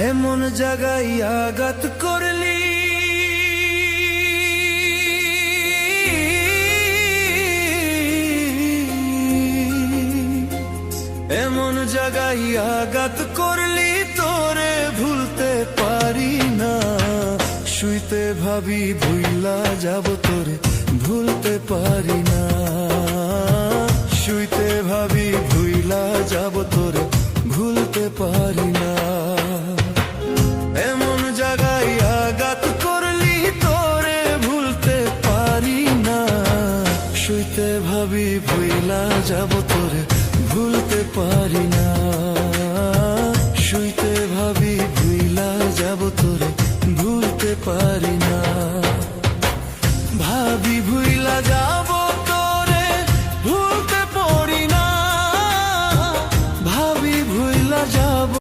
এমন জায়গায় আঘাত করলি, এমন জায়গায় আঘাত করলি, তোরে ভুলতে পারি না। শুইতে ভাবি ভুইলা যাব তোরে ভুলতে পারি না। শুইতে ভাবি ভুইলা যাব তোরে ভুলতে পারি না।